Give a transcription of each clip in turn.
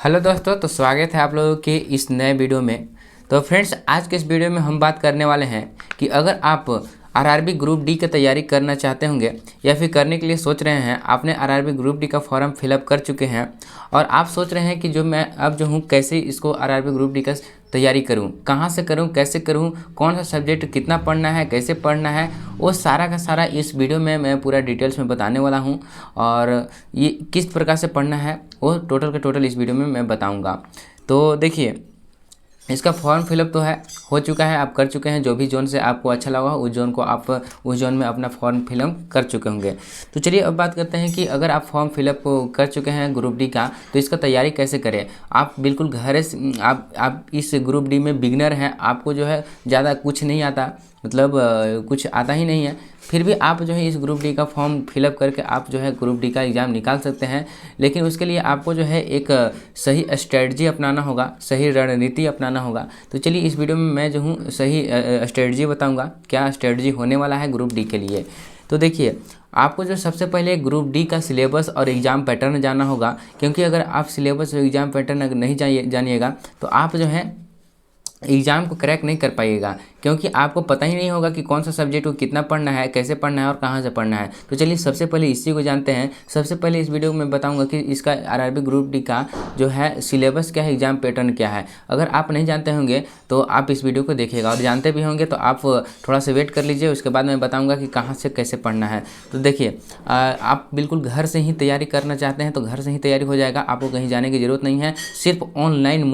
Hello दोस्तों, तो स्वागत है आप लोगों के इस नए वीडियो में। तो फ्रेंड्स, आज के इस वीडियो में हम बात करने वाले हैं कि अगर आप आरआरबी ग्रुप डी की तैयारी करना चाहते होंगे या फिर करने के लिए सोच रहे हैं, आपने आरआरबी ग्रुप डी का फॉर्म फिलअप कर चुके हैं और आप सोच रहे हैं कि जो मैं अब जो हूँ कैसे इसको आरआरबी ग्रुप डी का तैयारी करूं, कहां से करूं, कैसे करूं, कौन सा सब्जेक्ट कितना पढ़ना है, कैसे पढ़ना है, वो सारा का सारा इस वीडियो में मैं पूरा डिटेल्स में बताने वाला हूं। और ये किस प्रकार से पढ़ना है वो टोटल का टोटल इस वीडियो में मैं बताऊंगा। तो देखिए, इसका फॉर्म फिलअप तो है हो चुका है, आप कर चुके हैं। जो भी जोन से आपको अच्छा लगा उस जोन को आप उस जोन में अपना फॉर्म फिलअप कर चुके होंगे। तो चलिए अब बात करते हैं कि अगर आप फॉर्म फिलअप कर चुके हैं ग्रुप डी का, तो इसका तैयारी कैसे करें। आप बिल्कुल घर से आप इस ग्रुप डी में बिगनर हैं, आपको जो है ज़्यादा कुछ नहीं आता, मतलब कुछ आता ही नहीं है, फिर भी आप जो है इस ग्रुप डी का फॉर्म फिलअप करके आप जो है ग्रुप डी का एग्ज़ाम निकाल सकते हैं। लेकिन उसके लिए आपको जो है एक सही स्ट्रेटजी अपनाना होगा, सही रणनीति अपनाना होगा। तो चलिए इस वीडियो में मैं जो हूँ सही स्ट्रेटजी बताऊँगा, क्या स्ट्रेटजी होने वाला है ग्रुप डी के लिए। तो देखिए, आपको जो सबसे पहले ग्रुप डी का सिलेबस और एग्ज़ाम पैटर्न जानना होगा, क्योंकि अगर आप सिलेबस और एग्ज़ाम पैटर्न अगर नहीं जानिएगा तो आप जो है एग्ज़ाम को क्रैक नहीं कर पाइएगा, क्योंकि आपको पता ही नहीं होगा कि कौन सा सब्जेक्ट को कितना पढ़ना है, कैसे पढ़ना है और कहाँ से पढ़ना है। तो चलिए सबसे पहले इसी को जानते हैं। सबसे पहले इस वीडियो में बताऊंगा कि इसका आरआरबी ग्रुप डी का जो है सिलेबस क्या है, एग्ज़ाम पैटर्न क्या है। अगर आप नहीं जानते होंगे तो आप इस वीडियो को देखिएगा, और जानते भी होंगे तो आप थोड़ा सा वेट कर लीजिए, उसके बाद मैं बताऊँगा कि कहाँ से कैसे पढ़ना है। तो देखिए, आप बिल्कुल घर से ही तैयारी करना चाहते हैं तो घर से ही तैयारी हो जाएगा, आपको कहीं जाने की ज़रूरत नहीं है। सिर्फ ऑनलाइन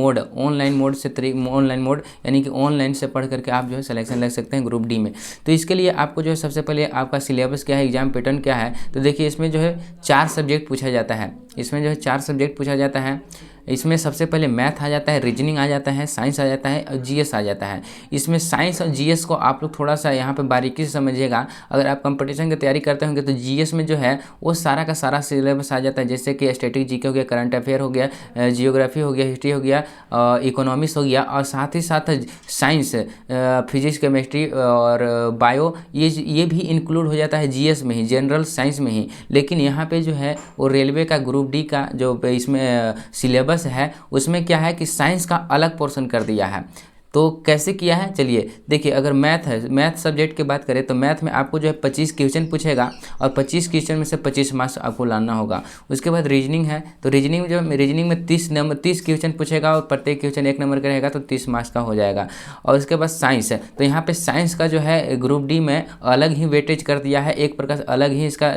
मोड यानी कि ऑनलाइन से पढ़ करके आप जो है सिलेक्शन ले सकते हैं ग्रुप डी में। तो इसके लिए आपको जो है सबसे पहले आपका सिलेबस क्या है, एग्जाम पैटर्न क्या है। तो देखिए, इसमें जो है 4 सब्जेक्ट पूछा जाता है, इसमें जो है 4 सब्जेक्ट पूछा जाता है। इसमें सबसे पहले मैथ आ जाता है, रीजनिंग आ जाता है, साइंस आ जाता है और जीएस आ जाता है। इसमें साइंस और जीएस को आप लोग थोड़ा सा यहाँ पे बारीकी से समझिएगा। अगर आप कंपटीशन की तैयारी करते होंगे तो जीएस में जो है वो सारा का सारा सिलेबस आ जाता है, जैसे कि स्टैटिक जीके हो गया, करंट अफेयर हो गया, जियोग्राफी हो गया, हिस्ट्री हो गया, इकोनॉमिक्स हो गया, और साथ ही साथ साइंस, फिजिक्स, केमिस्ट्री और बायो, ये भी इंक्लूड हो जाता है जीएस में ही, जनरल साइंस में ही। लेकिन यहाँ पे जो है वो रेलवे का ग्रुप डी का जो इसमें सिलेबस है उसमें क्या है कि साइंस का अलग पोर्शन कर दिया है। तो कैसे किया है, चलिए देखिए। अगर मैथ है, मैथ सब्जेक्ट की बात करें तो मैथ में आपको जो है 25 क्वेश्चन पूछेगा और 25 क्वेश्चन में से 25 मार्क्स आपको लाना होगा। उसके बाद रीजनिंग है, तो रीजनिंग में 30 क्वेश्चन पूछेगा और प्रत्येक क्वेश्चन 1 नंबर का रहेगा, तो 30 मार्क्स का हो जाएगा। और उसके बाद साइंस है, तो यहाँ पे साइंस का जो है ग्रुप डी में अलग ही वेटेज कर दिया है, एक प्रकार से अलग ही इसका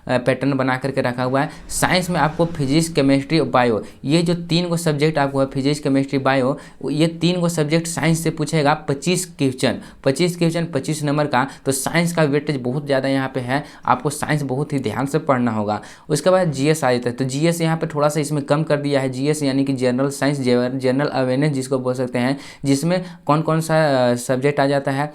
पैटर्न बना करके रखा हुआ है। साइंस में आपको फिजिक्स, केमिस्ट्री और बायो, ये जो 3 गो सब्जेक्ट आपको है, फिजिक्स, केमिस्ट्री, बायो, ये 3 गो सब्जेक्ट साइंस से पूछेगा 25 क्वेश्चन 25 नंबर का। तो साइंस का वेटेज बहुत ज़्यादा यहाँ पे है, आपको साइंस बहुत ही ध्यान से पढ़ना होगा। उसके बाद जीएस आ जाता है, तो जीएस यहाँ पे थोड़ा सा इसमें कम कर दिया है। जीएस यानी कि जनरल साइंस, जनरल अवेयरनेस जिसको बोल सकते हैं, जिसमें कौन कौन सा सब्जेक्ट आ जाता है।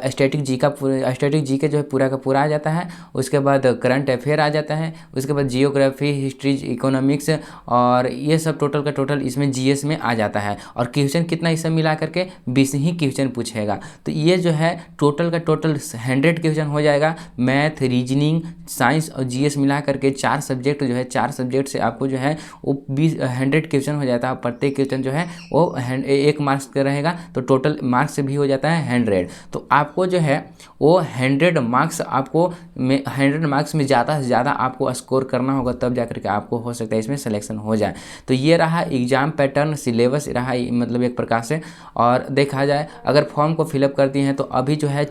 स्टैटिक जी के जो है पूरा का पूरा आ जाता है। उसके बाद करंट अफेयर आ जाता है, उसके बाद जियोग्राफी, हिस्ट्री, इकोनॉमिक्स, और ये सब टोटल का टोटल इसमें जीएस में आ जाता है। और क्वेश्चन कितना इससे मिला करके 20 ही क्वेश्चन पूछेगा। तो ये जो है टोटल का टोटल 100 क्वेश्चन हो जाएगा। मैथ, रीजनिंग, साइंस और जीएस मिला करके 4 सब्जेक्ट जो है, 4 सब्जेक्ट से आपको जो है वो 100 क्वेश्चन हो जाता है। प्रत्येक क्वेश्चन जो है वो 1 मार्क्स का रहेगा, तो टोटल मार्क्स भी हो जाता है 100। तो आपको जो है वो 100 मार्क्स में ज़्यादा से ज़्यादा आपको स्कोर करना होगा, तब जा करके आपको हो सकता है इसमें सिलेक्शन हो जाए। तो ये रहा एग्जाम पैटर्न, सिलेबस रहा मतलब एक प्रकार से। और देखा जाए अगर फॉर्म को फिलअप कर दिए हैं तो अभी जो है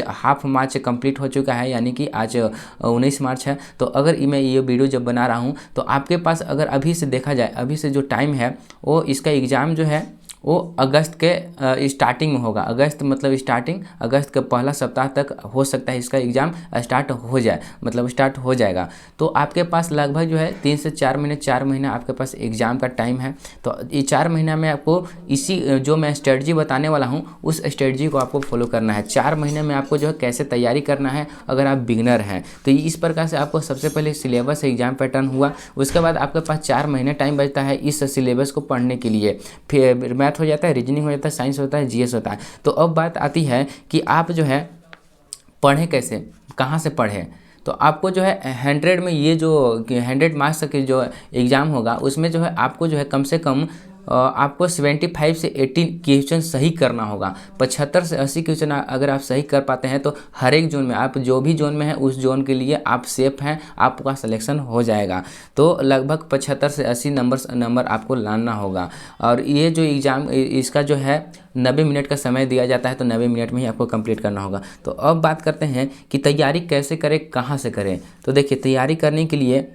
हाफ मार्च कंप्लीट हो चुका है, यानी कि आज 19 मार्च है। तो अगर मैं ये वीडियो जब बना रहा हूँ तो आपके पास अगर अभी से देखा जाए, अभी से जो टाइम है वो इसका एग्ज़ाम जो है वो अगस्त के स्टार्टिंग में होगा। अगस्त मतलब स्टार्टिंग, अगस्त का पहला सप्ताह तक हो सकता है इसका एग्ज़ाम स्टार्ट हो जाए, मतलब स्टार्ट हो जाएगा। तो आपके पास लगभग जो है 3 से 4 महीने, 4 महीना आपके पास एग्ज़ाम का टाइम है। तो ये 4 महीना में आपको इसी जो मैं स्ट्रेटजी बताने वाला हूँ उस स्ट्रेटजी को आपको फॉलो करना है। 4 महीने में आपको जो है कैसे तैयारी करना है अगर आप बिगनर हैं। तो इस प्रकार से आपको सबसे पहले सिलेबस, एग्जाम पैटर्न हुआ, उसके बाद आपके पास 4 महीने टाइम बचता है इस सिलेबस को पढ़ने के लिए। फिर मैथ हो जाता है, रीजनिंग हो जाता है, साइंस होता है, जीएस होता है। तो अब बात आती है कि आप जो है पढ़ें कैसे, कहाँ से पढ़ें। तो आपको जो है 100 में ये जो 100 मार्क्स का जो एग्ज़ाम होगा उसमें जो है आपको जो है कम से कम आपको 75 से 80 क्वेश्चन सही करना होगा। 75 से 80 क्वेश्चन अगर आप सही कर पाते हैं तो हर एक जोन में, आप जो भी जोन में हैं उस जोन के लिए आप सेफ हैं, आपका सिलेक्शन हो जाएगा। तो लगभग 75 से 80 नंबर आपको लाना होगा। और ये जो एग्ज़ाम इसका जो है 90 मिनट का समय दिया जाता है, तो 90 मिनट में ही आपको कंप्लीट करना होगा। तो अब बात करते हैं कि तैयारी कैसे करें, कहाँ से करें। तो देखिए, तैयारी करने के लिए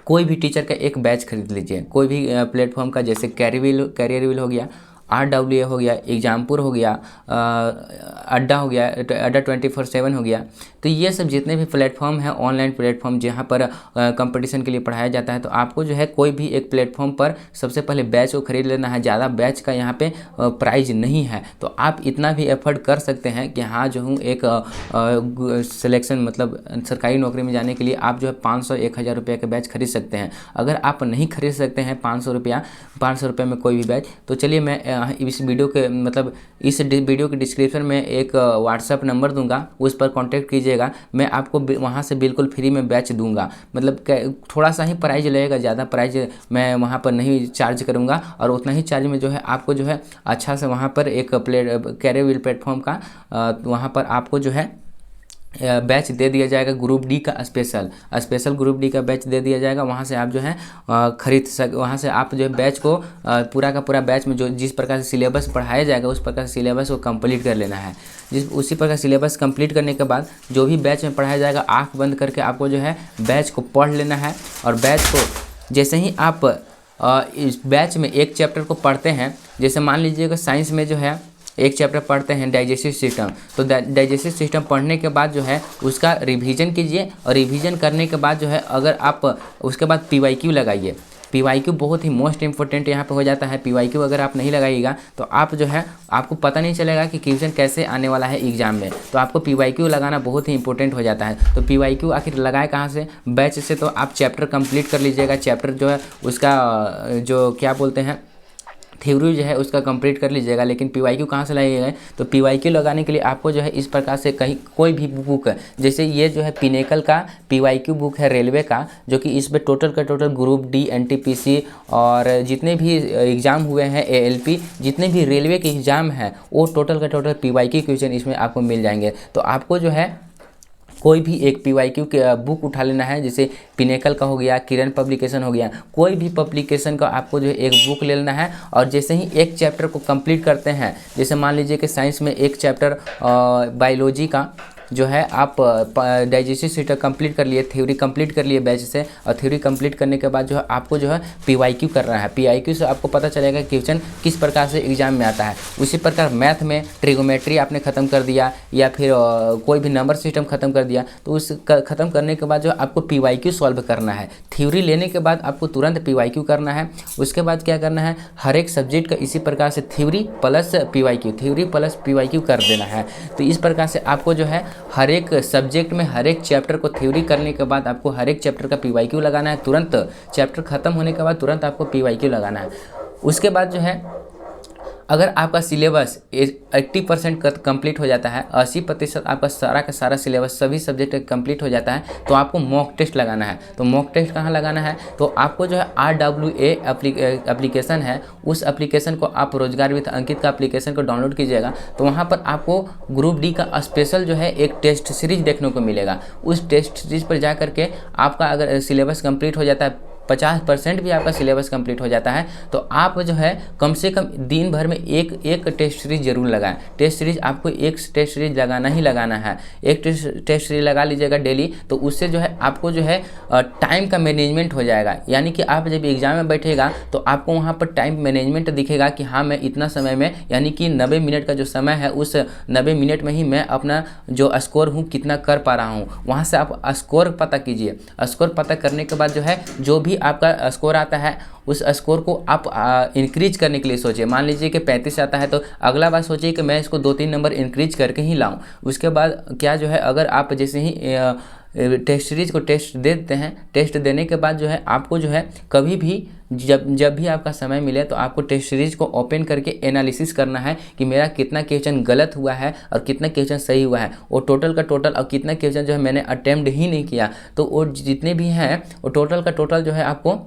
कोई भी टीचर का एक बैच खरीद लीजिए, कोई भी प्लेटफॉर्म का, जैसे कैरियर हो गया, RWA हो गया, एग्जामपुर हो गया, अड्डा हो गया, अड्डा 24/7 हो गया। तो ये सब जितने भी प्लेटफॉर्म हैं, ऑनलाइन प्लेटफॉर्म जहाँ पर कंपटीशन के लिए पढ़ाया जाता है, तो आपको जो है कोई भी एक प्लेटफॉर्म पर सबसे पहले बैच को खरीद लेना है। ज़्यादा बैच का यहाँ पे प्राइज नहीं है, तो आप इतना भी एफर्ट कर सकते हैं कि हाँ जो हूँ एक सिलेक्शन मतलब सरकारी नौकरी में जाने के लिए आप जो है 500-1000 रुपये का बैच खरीद सकते हैं। अगर आप नहीं खरीद सकते हैं 500 रुपये में कोई भी बैच, तो चलिए मैं इस वीडियो के मतलब इस वीडियो के डिस्क्रिप्शन में एक व्हाट्सएप नंबर दूंगा, उस पर कांटेक्ट कीजिएगा। मैं आपको वहां से बिल्कुल फ्री में बैच दूंगा। मतलब थोड़ा सा ही प्राइस लगेगा, ज़्यादा प्राइस मैं वहां पर नहीं चार्ज करूंगा, और उतना ही चार्ज में जो है आपको जो है अच्छा से वहां पर एक कैरियर प्लेटफॉर्म का वहां पर आपको जो है बैच दे दिया जाएगा। ग्रुप डी का स्पेशल ग्रुप डी का बैच दे दिया जाएगा। वहाँ से आप जो है वहाँ से आप जो है बैच को पूरा का पूरा बैच में जो जिस प्रकार से सिलेबस पढ़ाया जाएगा उस प्रकार से सिलेबस को कंप्लीट कर लेना है। उसी प्रकार सिलेबस कंप्लीट करने के बाद जो भी बैच में पढ़ाया जाएगा, आँख बंद करके आपको जो है बैच को पढ़ लेना है। और बैच को जैसे ही आप इस बैच में एक चैप्टर को पढ़ते हैं, जैसे मान लीजिएगा साइंस में जो है एक चैप्टर पढ़ते हैं डाइजेस्टिव सिस्टम, तो डाइजेस्टिव सिस्टम पढ़ने के बाद जो है उसका रिवीजन कीजिए, और रिवीजन करने के बाद जो है अगर आप उसके बाद PYQ लगाइए। PYQ बहुत ही मोस्ट इंपॉर्टेंट यहाँ पे हो जाता है। PYQ अगर आप नहीं लगाइएगा तो आप जो है आपको पता नहीं चलेगा कि क्वेश्चन कैसे आने वाला है एग्जाम में। तो आपको PYQ लगाना बहुत ही इंपॉर्टेंट हो जाता है। तो PYQ आखिर लगाए कहाँ से? बैच से। तो आप चैप्टर कंप्लीट कर लीजिएगा। चैप्टर जो है उसका जो क्या बोलते हैं थ्योरी जो है उसका कंप्लीट कर लीजिएगा। लेकिन PYQ कहाँ से लगाइएगा? तो PYQ लगाने के लिए आपको जो है इस प्रकार से कहीं कोई भी बुक, जैसे ये जो है पिनेकल का PYQ बुक है रेलवे का, जो कि इस पर टोटल का टोटल ग्रुप डी, NTPC और जितने भी एग्ज़ाम हुए हैं ALP, जितने भी रेलवे के एग्ज़ाम हैं वो टोटल का टोटल PYQ क्वेश्चन इसमें आपको मिल जाएंगे। तो आपको जो है कोई भी एक PYQ के बुक उठा लेना है, जैसे पिनेकल का हो गया, किरण पब्लिकेशन हो गया, कोई भी पब्लिकेशन का आपको जो है एक बुक ले लेना है। और जैसे ही एक चैप्टर को कंप्लीट करते हैं, जैसे मान लीजिए कि साइंस में एक चैप्टर बायोलॉजी का जो है आप डाइजेस्टिव सिस्टम कंप्लीट कर लिए, थ्योरी कंप्लीट कर लिए बैच से, और थ्योरी कंप्लीट करने के बाद जो है आपको जो है PYQ करना है। PYQ से आपको पता चलेगा क्वेश्चन किस प्रकार से एग्जाम में आता है। उसी प्रकार मैथ में ट्रिगोमेट्री आपने ख़त्म कर दिया, या फिर कोई भी नंबर सिस्टम ख़त्म कर दिया, तो उस ख़त्म करने के बाद जो आपको PYQ सॉल्व करना है। थ्योरी लेने के बाद आपको तुरंत PYQ करना है। उसके बाद क्या करना है, हर एक सब्जेक्ट का इसी प्रकार से थ्योरी प्लस PYQ कर देना है। तो इस प्रकार से आपको जो है हर एक सब्जेक्ट में हर एक चैप्टर को थ्योरी करने के बाद आपको हर एक चैप्टर का PYQ लगाना है। तुरंत चैप्टर ख़त्म होने के बाद तुरंत आपको PYQ लगाना है। उसके बाद जो है अगर आपका सिलेबस 80% कंप्लीट हो जाता है, 80% आपका सारा का सारा सिलेबस सभी सब्जेक्ट कंप्लीट हो जाता है, तो आपको मॉक टेस्ट लगाना है। तो मॉक टेस्ट कहाँ लगाना है? तो आपको जो है RWA एप्लीकेशन है, उस एप्लीकेशन को आप रोजगार विद अंकित का एप्लीकेशन को डाउनलोड कीजिएगा। तो वहाँ पर आपको ग्रुप डी का स्पेशल जो है एक टेस्ट सीरीज देखने को मिलेगा। उस टेस्ट सीरीज पर जा करके आपका अगर सिलेबस कंप्लीट हो जाता है, 50% भी आपका सिलेबस कंप्लीट हो जाता है, तो आप जो है कम से कम दिन भर में एक टेस्ट सीरीज जरूर लगाएं। टेस्ट सीरीज आपको एक टेस्ट सीरीज लगाना ही लगाना है। एक टेस्ट सीरीज लगा लीजिएगा डेली, तो उससे जो है आपको जो है टाइम का मैनेजमेंट हो जाएगा। यानी कि आप जब एग्जाम में बैठेगा तो आपको वहाँ पर टाइम मैनेजमेंट दिखेगा कि हाँ मैं इतना समय में, यानी कि 90 मिनट का जो समय है उस 90 मिनट में ही मैं अपना जो स्कोर हूँ कितना कर पा रहा हूँ। वहाँ से आप स्कोर पता कीजिए। स्कोर पता करने के बाद जो है जो भी आपका स्कोर आता है उस स्कोर को आप इंक्रीज करने के लिए सोचिए। मान लीजिए कि 35 आता है, तो अगला बार सोचिए कि मैं इसको 2-3 नंबर इंक्रीज करके ही लाऊं। उसके बाद क्या जो है, अगर आप जैसे ही टेस्ट सीरीज को टेस्ट दे देते हैं। टेस्ट देने के बाद जो है आपको जो है कभी भी जब भी आपका समय मिले तो आपको टेस्ट सीरीज को ओपन करके एनालिसिस करना है कि मेरा कितना क्वेश्चन गलत हुआ है और कितना क्वेश्चन सही हुआ है, वो टोटल का टोटल और कितना क्वेश्चन जो है मैंने अटेम्प्ट ही नहीं किया, तो वो जितने भी हैं वो टोटल का टोटल जो है आपको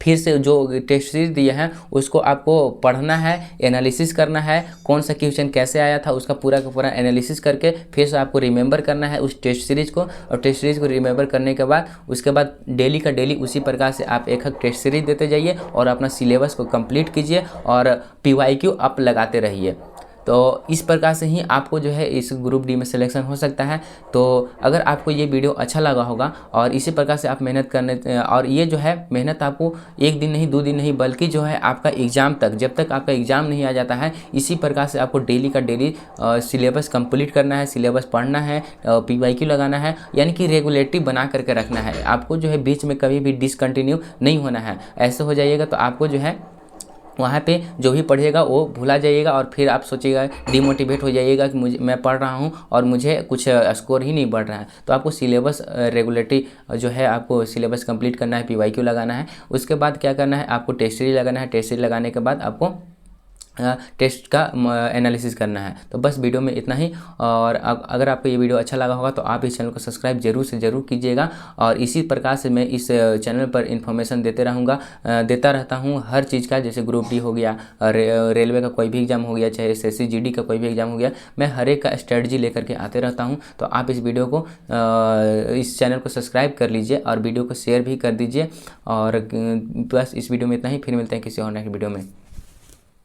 फिर से जो टेस्ट सीरीज दिए हैं उसको आपको पढ़ना है, एनालिसिस करना है, कौन सा क्वेश्चन कैसे आया था उसका पूरा का पूरा एनालिसिस करके फिर से आपको रिमेंबर करना है उस टेस्ट सीरीज को। और टेस्ट सीरीज को रिमेंबर करने के बाद उसके बाद डेली का डेली उसी प्रकार से आप एक टेस्ट सीरीज देते जाइए और अपना सिलेबस को कंप्लीट कीजिए और PYQ आप लगाते रहिए। तो इस प्रकार से ही आपको जो है इस ग्रुप डी में सिलेक्शन हो सकता है। तो अगर आपको ये वीडियो अच्छा लगा होगा और इसी प्रकार से आप मेहनत करने, और ये जो है मेहनत आपको एक दिन नहीं 2 दिन नहीं बल्कि जो है आपका एग्ज़ाम तक, जब तक आपका एग्ज़ाम नहीं आ जाता है, इसी प्रकार से आपको डेली का डेली सिलेबस कंप्लीट करना है, सिलेबस पढ़ना है, PYQ लगाना है, यानी कि रेगुलेटिव बना करके रखना है। आपको जो है बीच में कभी भी डिसकंटिन्यू नहीं होना है। ऐसे हो जाइएगा तो आपको जो है वहाँ पे जो भी पढ़िएगा वो भुला जाइएगा और फिर आप सोचिएगा, डिमोटिवेट हो जाइएगा कि मैं पढ़ रहा हूँ और मुझे कुछ स्कोर ही नहीं बढ़ रहा है। तो आपको सिलेबस रेगुलेटरी जो है आपको सिलेबस कंप्लीट करना है, PYQ लगाना है। उसके बाद क्या करना है, आपको टेस्ट सीरीज लगाना है। टेस्ट सीरीज लगाने के बाद आपको टेस्ट का एनालिसिस करना है। तो बस वीडियो में इतना ही। और अगर आपको ये वीडियो अच्छा लगा होगा तो आप इस चैनल को सब्सक्राइब जरूर से ज़रूर कीजिएगा। और इसी प्रकार से मैं इस चैनल पर इन्फॉर्मेशन देता रहता हूँ हर चीज़ का, जैसे ग्रुप डी हो गया, रेलवे का कोई भी एग्ज़ाम हो गया, चाहे SSC GD का कोई भी एग्ज़ाम हो गया, मैं हर एक का स्ट्रेटजी लेकर के आते रहता हूँ। तो आप इस वीडियो को इस चैनल को सब्सक्राइब कर लीजिए और वीडियो को शेयर भी कर दीजिए। और बस इस वीडियो में इतना ही, फिर मिलते हैं किसी और नए वीडियो में।